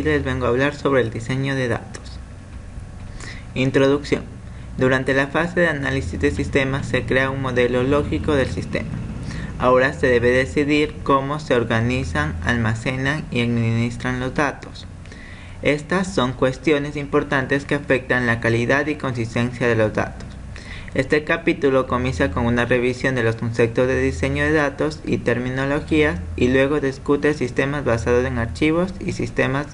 les vengo a hablar sobre el diseño de datos. Introducción. Durante la fase de análisis de sistemas se crea un modelo lógico del sistema. Ahora se debe decidir cómo se organizan, almacenan y administran los datos. Estas son cuestiones importantes que afectan la calidad y consistencia de los datos. Este capítulo comienza con una revisión de los conceptos de diseño de datos y terminologías y luego discute sistemas basados en archivos y sistemas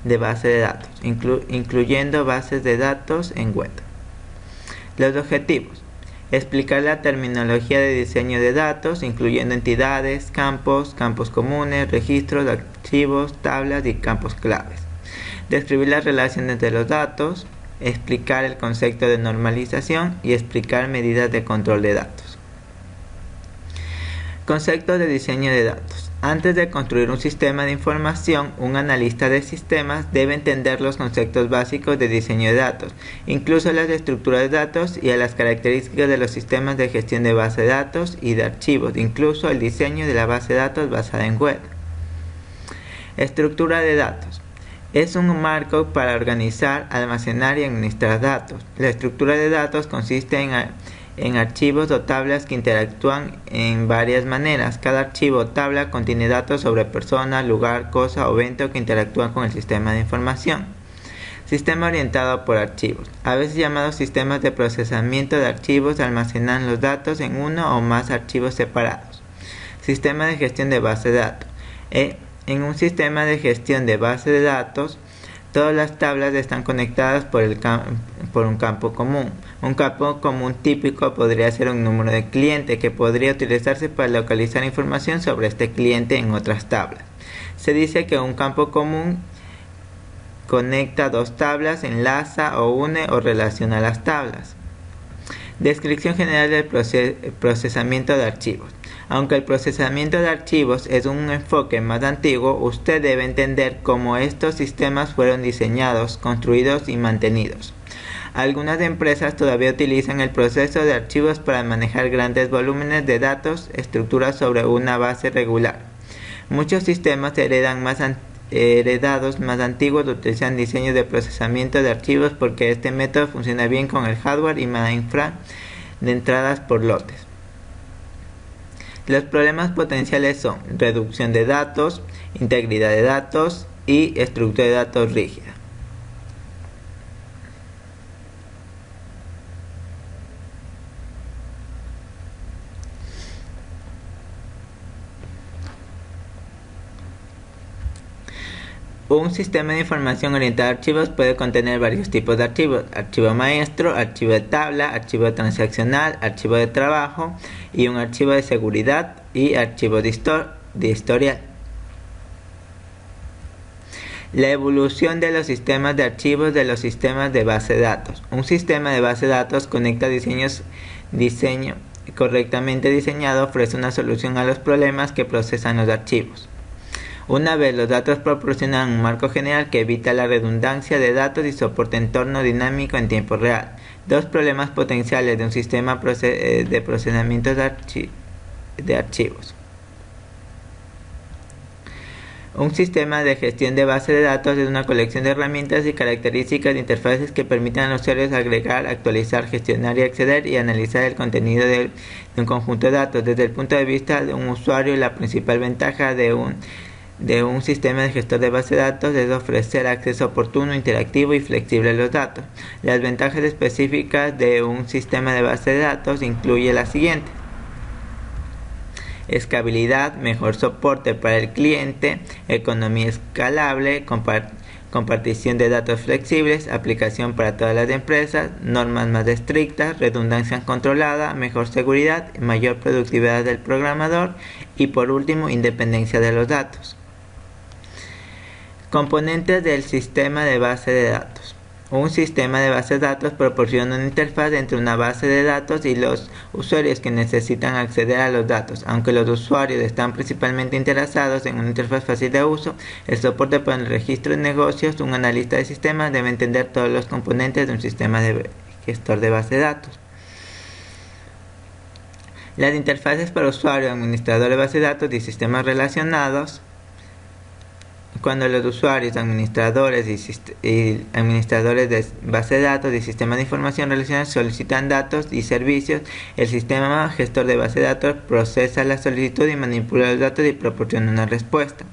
de base de datos, incluyendo bases de datos en web. Los objetivos. Explicar la terminología de diseño de datos, incluyendo entidades, campos comunes, registros, archivos, tablas y campos claves. Describir las relaciones de los datos, explicar el concepto de normalización y explicar medidas de control de datos. Concepto de diseño de datos. Antes de construir un sistema de información, un analista de sistemas debe entender los conceptos básicos de diseño de datos, incluso las estructuras de datos y a las características de los sistemas de gestión de base de datos y de archivos, incluso el diseño de la base de datos basada en web. Estructura de datos. Es un marco para organizar, almacenar y administrar datos. La estructura de datos consiste en archivos o tablas que interactúan en varias maneras. Cada archivo o tabla contiene datos sobre persona, lugar, cosa o evento que interactúan con el sistema de información. Sistema orientado por archivos. A veces llamados sistemas de procesamiento de archivos, almacenan los datos en uno o más archivos separados. Sistema de gestión de base de datos. En un sistema de gestión de base de datos, todas las tablas están conectadas por un campo común. Un campo común típico podría ser un número de cliente que podría utilizarse para localizar información sobre este cliente en otras tablas. Se dice que un campo común conecta dos tablas, enlaza o une o relaciona las tablas. Descripción general del procesamiento de archivos. Aunque el procesamiento de archivos es un enfoque más antiguo, usted debe entender cómo estos sistemas fueron diseñados, construidos y mantenidos. Algunas empresas todavía utilizan el proceso de archivos para manejar grandes volúmenes de datos estructurados sobre una base regular. Muchos sistemas heredados más antiguos utilizan diseños de procesamiento de archivos porque este método funciona bien con el hardware y mainframe de entradas por lotes. Los problemas potenciales son reducción de datos, integridad de datos y estructura de datos rígida. Un sistema de información orientada a archivos puede contener varios tipos de archivos: archivo maestro, archivo de tabla, archivo transaccional, archivo de trabajo y un archivo de seguridad y archivo de historial. La evolución de los sistemas de archivos de los sistemas de base de datos. Un sistema de base de datos conecta diseño correctamente diseñado ofrece una solución a los problemas que procesan los archivos. Una vez los datos proporcionan un marco general que evita la redundancia de datos y soporta entorno dinámico en tiempo real. Dos problemas potenciales de un sistema de procesamiento de archivos. Un sistema de gestión de base de datos es una colección de herramientas y características de interfaces que permiten a los usuarios agregar, actualizar, gestionar y acceder y analizar el contenido de un conjunto de datos. Desde el punto de vista de un usuario, la principal ventaja de un sistema de gestor de base de datos es ofrecer acceso oportuno, interactivo y flexible a los datos. Las ventajas específicas de un sistema de base de datos incluye las siguientes: escalabilidad, mejor soporte para el cliente, economía escalable, compartición de datos flexibles, aplicación para todas las empresas, normas más estrictas, redundancia controlada, mejor seguridad, mayor productividad del programador y por último, independencia de los datos. Componentes del sistema de base de datos. Un sistema de base de datos proporciona una interfaz entre una base de datos y los usuarios que necesitan acceder a los datos. Aunque los usuarios están principalmente interesados en una interfaz fácil de uso, el soporte para el registro de negocios, un analista de sistemas debe entender todos los componentes de un sistema de gestor de base de datos. Las interfaces para usuario, administrador de base de datos y sistemas relacionados Cuando los usuarios, administradores y administradores de base de datos y sistemas de información relacionados solicitan datos y servicios, el sistema gestor de base de datos procesa la solicitud y manipula los datos y proporciona una respuesta.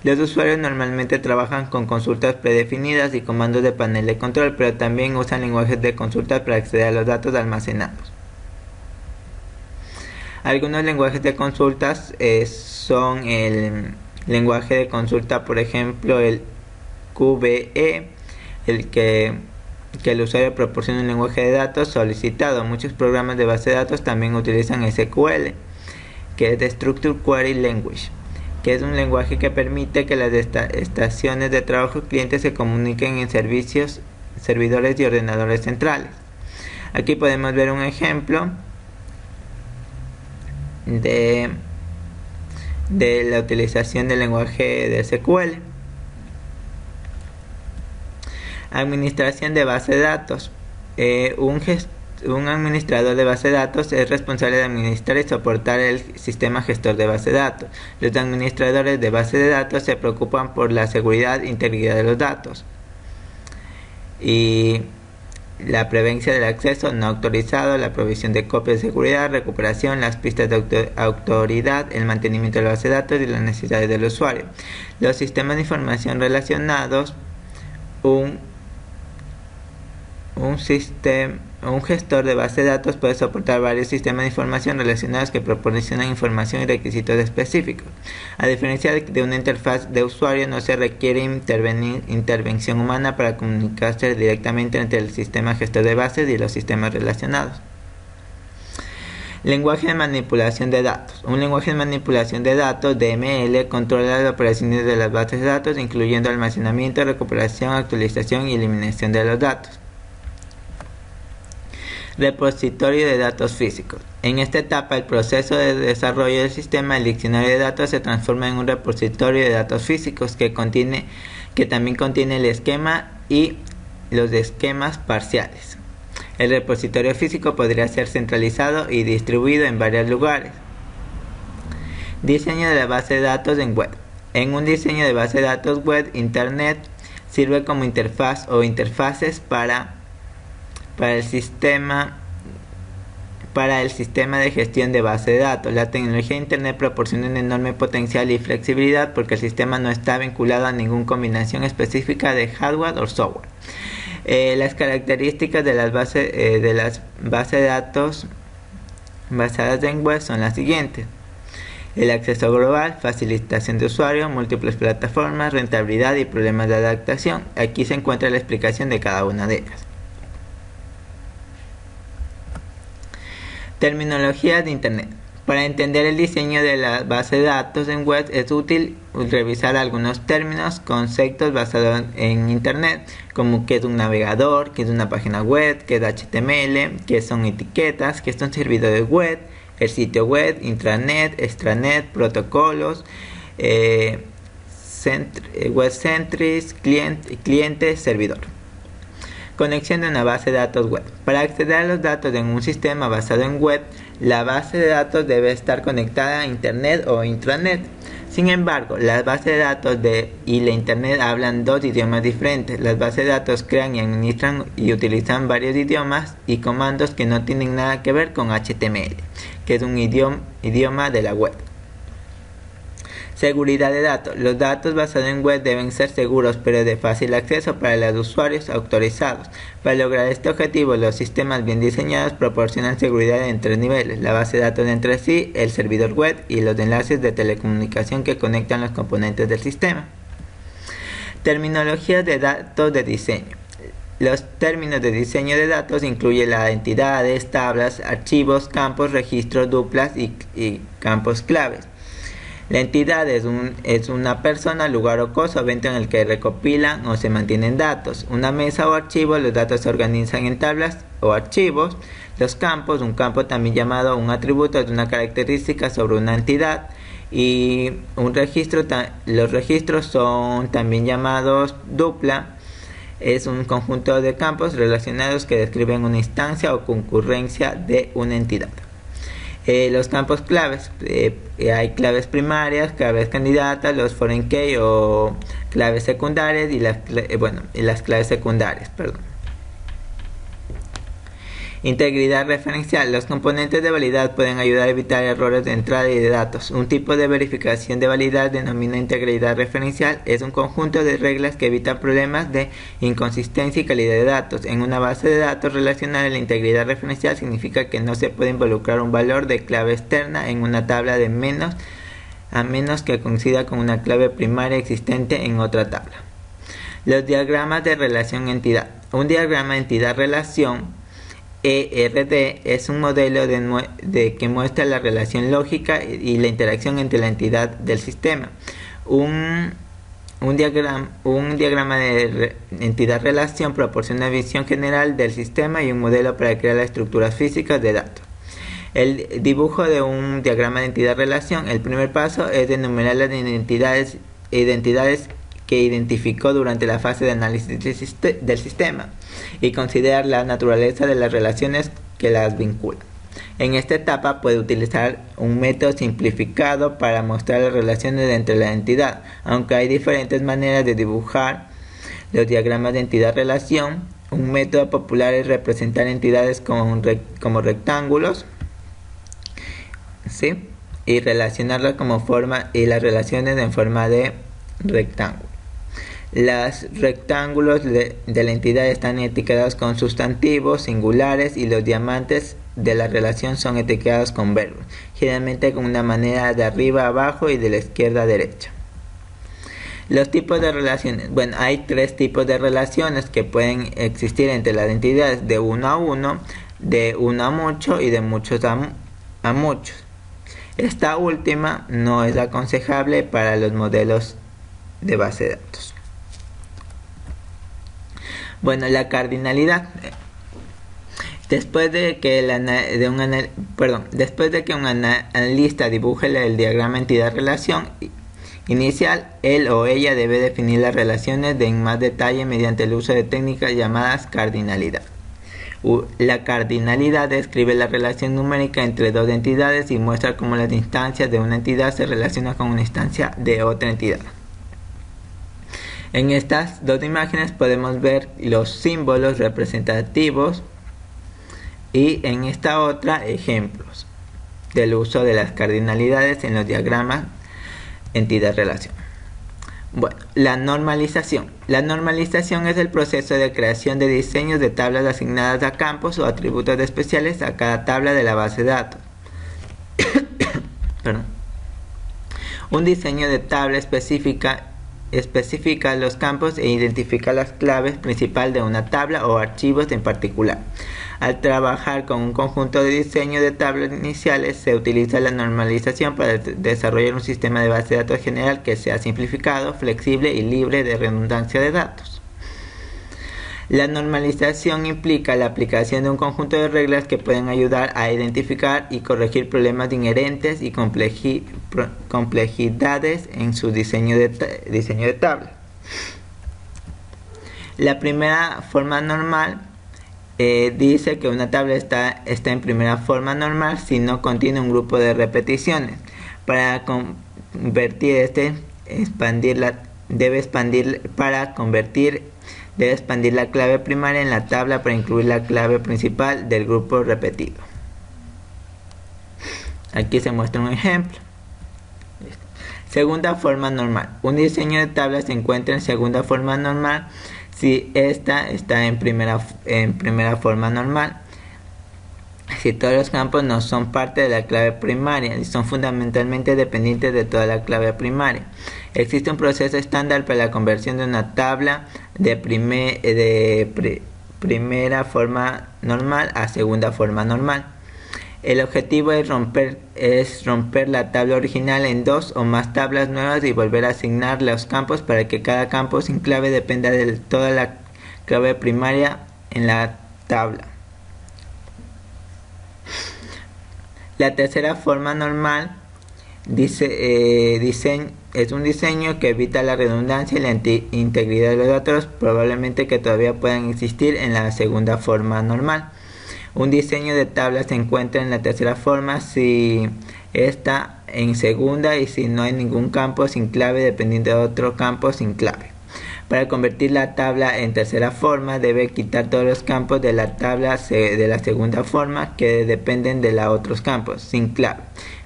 Los usuarios normalmente trabajan con consultas predefinidas y comandos de panel de control, pero también usan lenguajes de consulta para acceder a los datos almacenados. Algunos lenguajes de consultas son el lenguaje de consulta, por ejemplo, el QBE, que el usuario proporciona un lenguaje de datos solicitado. Muchos programas de base de datos también utilizan SQL, que es Structured Query Language, que es un lenguaje que permite que las estaciones de trabajo clientes se comuniquen en servidores y ordenadores centrales. Aquí podemos ver un ejemplo de la utilización del lenguaje de SQL. Administración de base de datos. Un administrador de base de datos es responsable de administrar y soportar el sistema gestor de base de datos. Los administradores de base de datos se preocupan por la seguridad e integridad de los datos y la prevención del acceso no autorizado, la provisión de copias de seguridad, recuperación, las pistas de autoridad, el mantenimiento de la base de datos y las necesidades del usuario. Los sistemas de información relacionados, un gestor de base de datos puede soportar varios sistemas de información relacionados que proporcionan información y requisitos específicos. A diferencia de una interfaz de usuario, no se requiere intervención humana para comunicarse directamente entre el sistema gestor de bases y los sistemas relacionados. Lenguaje de manipulación de datos. Un lenguaje de manipulación de datos, DML, controla las operaciones de las bases de datos, incluyendo almacenamiento, recuperación, actualización y eliminación de los datos. Repositorio de datos físicos. En esta etapa, el proceso de desarrollo del sistema, el diccionario de datos se transforma en un repositorio de datos físicos que también contiene el esquema y los esquemas parciales. El repositorio físico podría ser centralizado y distribuido en varios lugares. Diseño de la base de datos en web. En un diseño de base de datos web, Internet sirve como interfaz o interfaces para el sistema de gestión de base de datos. La tecnología de Internet proporciona un enorme potencial y flexibilidad porque el sistema no está vinculado a ninguna combinación específica de hardware o software. Las características de las bases de datos basadas en web son las siguientes: el acceso global, facilitación de usuario, múltiples plataformas, rentabilidad y problemas de adaptación. Aquí se encuentra la explicación de cada una de ellas. Terminología de Internet. Para entender el diseño de la base de datos en web es útil revisar algunos términos, conceptos basados en Internet, como qué es un navegador, qué es una página web, qué es HTML, qué son etiquetas, qué son servidores web, el sitio web, intranet, extranet, protocolos, web centris, cliente, servidor. Conexión de una base de datos web. Para acceder a los datos en un sistema basado en web, la base de datos debe estar conectada a Internet o intranet. Sin embargo, las bases de datos y la Internet hablan dos idiomas diferentes. Las bases de datos crean y administran y utilizan varios idiomas y comandos que no tienen nada que ver con HTML, que es un idioma de la web. Seguridad de datos. Los datos basados en web deben ser seguros pero de fácil acceso para los usuarios autorizados. Para lograr este objetivo, los sistemas bien diseñados proporcionan seguridad en 3 niveles: la base de datos entre sí, el servidor web y los enlaces de telecomunicación que conectan los componentes del sistema. Terminologías de datos de diseño. Los términos de diseño de datos incluyen las entidades, tablas, archivos, campos, registros, duplas y campos claves. La entidad es una persona, lugar o cosa, evento en el que recopilan o se mantienen datos. Una mesa o archivo, los datos se organizan en tablas o archivos. Los campos, un campo también llamado un atributo, es una característica sobre una entidad. Y los registros son también llamados dupla. Es un conjunto de campos relacionados que describen una instancia o concurrencia de una entidad. Los campos claves, hay claves primarias, claves candidatas, los foreign key o claves secundarias y las claves secundarias, perdón. Integridad referencial. Los componentes de validad pueden ayudar a evitar errores de entrada y de datos. Un tipo de verificación de validad denominada integridad referencial es un conjunto de reglas que evitan problemas de inconsistencia y calidad de datos. En una base de datos relacional, la integridad referencial significa que no se puede involucrar un valor de clave externa en una tabla a menos que coincida con una clave primaria existente en otra tabla. Los diagramas de relación-entidad. Un diagrama entidad-relación ERD es un modelo que muestra la relación lógica y la interacción entre la entidad del sistema. Un diagrama de entidad-relación proporciona una visión general del sistema y un modelo para crear las estructuras físicas de datos. El dibujo de un diagrama de entidad-relación. El primer paso es enumerar las identidades que identificó durante la fase de análisis del sistema y considerar la naturaleza de las relaciones que las vinculan. En esta etapa puede utilizar un método simplificado para mostrar las relaciones entre la entidad, aunque hay diferentes maneras de dibujar los diagramas de entidad-relación. Un método popular es representar entidades como rectángulos, ¿sí? Y relacionarlas y las relaciones en forma de rectángulo. Los rectángulos de la entidad están etiquetados con sustantivos singulares y los diamantes de la relación son etiquetados con verbos, generalmente con una manera de arriba a abajo y de la izquierda a derecha. Los tipos de relaciones. Bueno, hay tres tipos de relaciones que pueden existir entre las entidades: de uno a uno, de uno a mucho y de muchos a muchos. Esta última no es aconsejable para los modelos de base de datos. Bueno, la cardinalidad. Después de que un analista dibuje el diagrama entidad-relación inicial, él o ella debe definir las relaciones en más detalle mediante el uso de técnicas llamadas cardinalidad. La cardinalidad describe la relación numérica entre dos entidades y muestra cómo las instancias de una entidad se relacionan con una instancia de otra entidad. En estas dos imágenes podemos ver los símbolos representativos y en esta otra ejemplos del uso de las cardinalidades en los diagramas entidad-relación. Bueno, la normalización. La normalización es el proceso de creación de diseños de tablas asignadas a campos o atributos especiales a cada tabla de la base de datos. Un diseño de tabla especifica los campos e identifica las claves principales de una tabla o archivos en particular. Al trabajar con un conjunto de diseño de tablas iniciales, se utiliza la normalización para desarrollar un sistema de base de datos general que sea simplificado, flexible y libre de redundancia de datos. La normalización implica la aplicación de un conjunto de reglas que pueden ayudar a identificar y corregir problemas inherentes y complejidades en su diseño de tabla. La primera forma normal dice que una tabla está en primera forma normal si no contiene un grupo de repeticiones. Para convertir debe expandir la clave primaria en la tabla para incluir la clave principal del grupo repetido. Aquí se muestra un ejemplo. Segunda forma normal. Un diseño de tabla se encuentra en segunda forma normal si esta está en primera forma normal. Si todos los campos no son parte de la clave primaria y son fundamentalmente dependientes de toda la clave primaria. Existe un proceso estándar para la conversión de una tabla de primera forma normal a segunda forma normal. El objetivo es romper la tabla original en dos o más tablas nuevas y volver a asignar los campos para que cada campo sin clave dependa de toda la clave primaria en la tabla. La tercera forma normal es un diseño que evita la redundancia y la integridad de los datos, probablemente que todavía puedan existir en la segunda forma normal. Un diseño de tabla se encuentra en la tercera forma si está en segunda y si no hay ningún campo sin clave dependiente de otro campo sin clave. Para convertir la tabla en tercera forma, debe quitar todos los campos de la tabla de la segunda forma que dependen de los otros campos sin clave.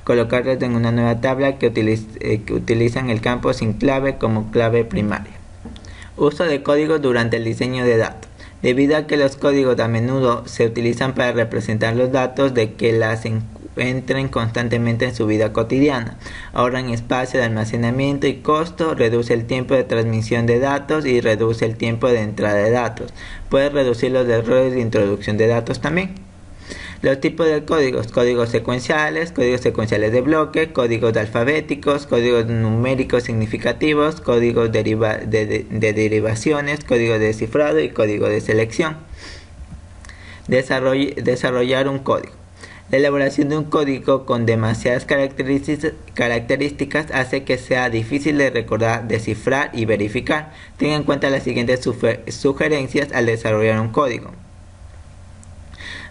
Colocarlos en una nueva tabla que utilizan el campo sin clave como clave primaria. Uso de códigos durante el diseño de datos. Debido a que los códigos a menudo se utilizan para representar los datos de que las encuentren constantemente en su vida cotidiana, ahorran espacio de almacenamiento y costo, reduce el tiempo de transmisión de datos y reduce el tiempo de entrada de datos. Puede reducir los errores de introducción de datos también. Los tipos de códigos: códigos secuenciales de bloque, códigos alfabéticos, códigos numéricos significativos, códigos de derivaciones, códigos de descifrado y código de selección. Desarrollar un código. La elaboración de un código con demasiadas características hace que sea difícil de recordar, descifrar y verificar. Tenga en cuenta las siguientes sugerencias al desarrollar un código.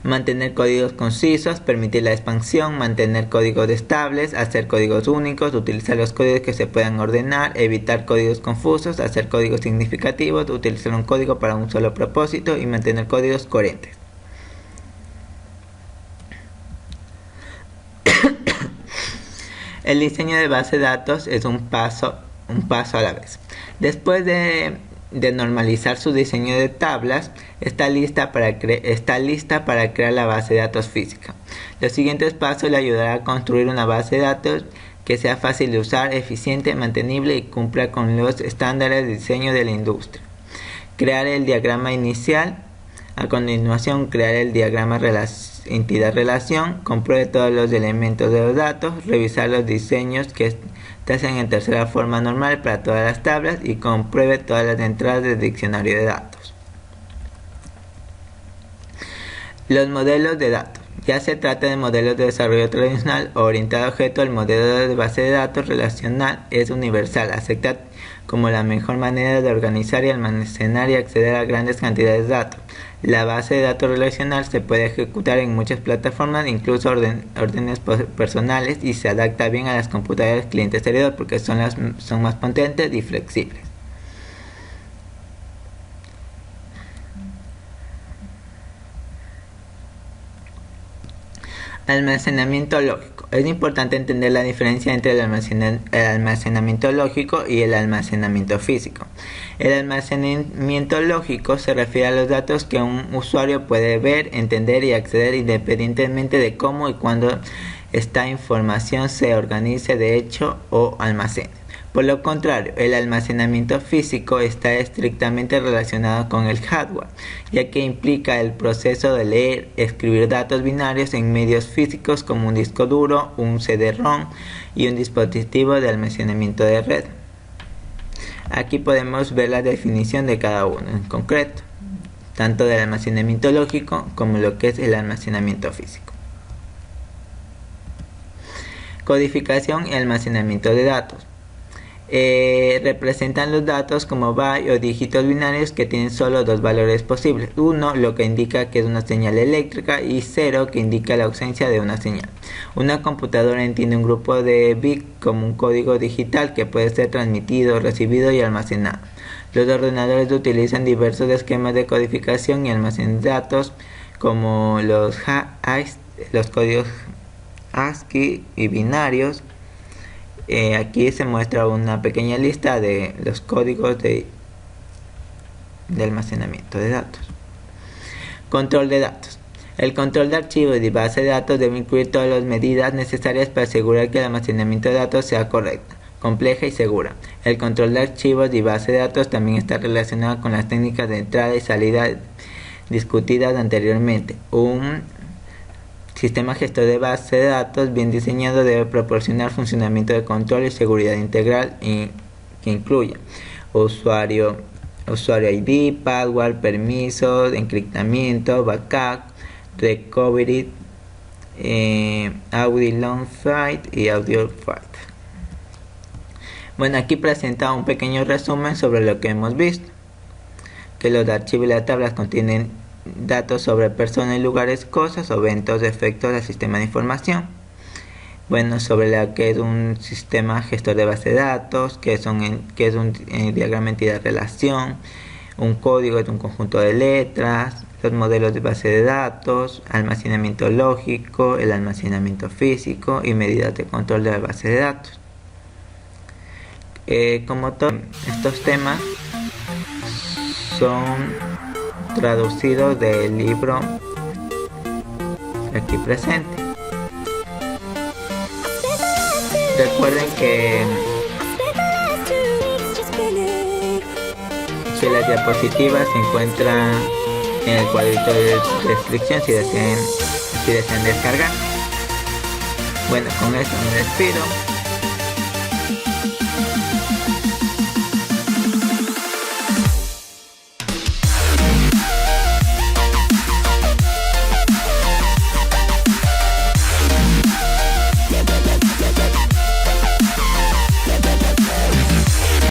Mantener códigos concisos, permitir la expansión, mantener códigos estables, hacer códigos únicos, utilizar los códigos que se puedan ordenar, evitar códigos confusos, hacer códigos significativos, utilizar un código para un solo propósito y mantener códigos coherentes. El diseño de base de datos es un paso a la vez. Después de normalizar su diseño de tablas, está lista para crear la base de datos física. Los siguientes pasos le ayudarán a construir una base de datos que sea fácil de usar, eficiente, mantenible y cumpla con los estándares de diseño de la industria. Crear el diagrama inicial. A continuación, crear el diagrama entidad-relación. Compruebe todos los elementos de los datos. Revisar los diseños que hacen en tercera forma normal para todas las tablas y compruebe todas las entradas del diccionario de datos. Los modelos de datos. Ya se trata de modelos de desarrollo tradicional o orientado a objeto, el modelo de base de datos relacional es universal, acepta como la mejor manera de organizar y almacenar y acceder a grandes cantidades de datos. La base de datos relacional se puede ejecutar en muchas plataformas, incluso órdenes personales, y se adapta bien a las computadoras cliente-servidor porque son más potentes y flexibles. Almacenamiento lógico. Es importante entender la diferencia entre el almacenamiento lógico y el almacenamiento físico. El almacenamiento lógico se refiere a los datos que un usuario puede ver, entender y acceder independientemente de cómo y cuándo esta información se organice de hecho o almacene. Por lo contrario, el almacenamiento físico está estrictamente relacionado con el hardware, ya que implica el proceso de leer, escribir datos binarios en medios físicos como un disco duro, un CD-ROM y un dispositivo de almacenamiento de red. Aquí podemos ver la definición de cada uno en concreto, tanto del almacenamiento lógico como lo que es el almacenamiento físico. Codificación y almacenamiento de datos. Representan los datos como bytes o dígitos binarios que tienen solo dos valores posibles: 1, lo que indica que es una señal eléctrica, y 0, que indica la ausencia de una señal. Una computadora entiende un grupo de bits como un código digital que puede ser transmitido, recibido y almacenado. Los ordenadores utilizan diversos esquemas de codificación y almacén de datos como los códigos ASCII y binarios. Aquí se muestra una pequeña lista de los códigos de almacenamiento de datos. Control de datos. El control de archivos y de base de datos debe incluir todas las medidas necesarias para asegurar que el almacenamiento de datos sea correcto, compleja y segura. El control de archivos y base de datos también está relacionado con las técnicas de entrada y salida discutidas anteriormente. Un sistema gestor de base de datos bien diseñado debe proporcionar funcionamiento de control y seguridad integral que incluya usuario ID, password, permisos, encriptamiento, backup, recovery, audio long flight y audio flight. Bueno, aquí presenta un pequeño resumen sobre lo que hemos visto: que los archivos y las tablas contienen datos sobre personas, lugares, cosas, eventos, efectos del sistema de información. Bueno, sobre lo que es un sistema gestor de base de datos, que es un diagrama entidad-relación, un código es un conjunto de letras, los modelos de base de datos, almacenamiento lógico, el almacenamiento físico y medidas de control de la base de datos. Como todos estos temas son traducidos del libro aquí presente. Recuerden que las diapositivas se encuentran en el cuadrito de descripción si desean descargar. Bueno, con esto me despido.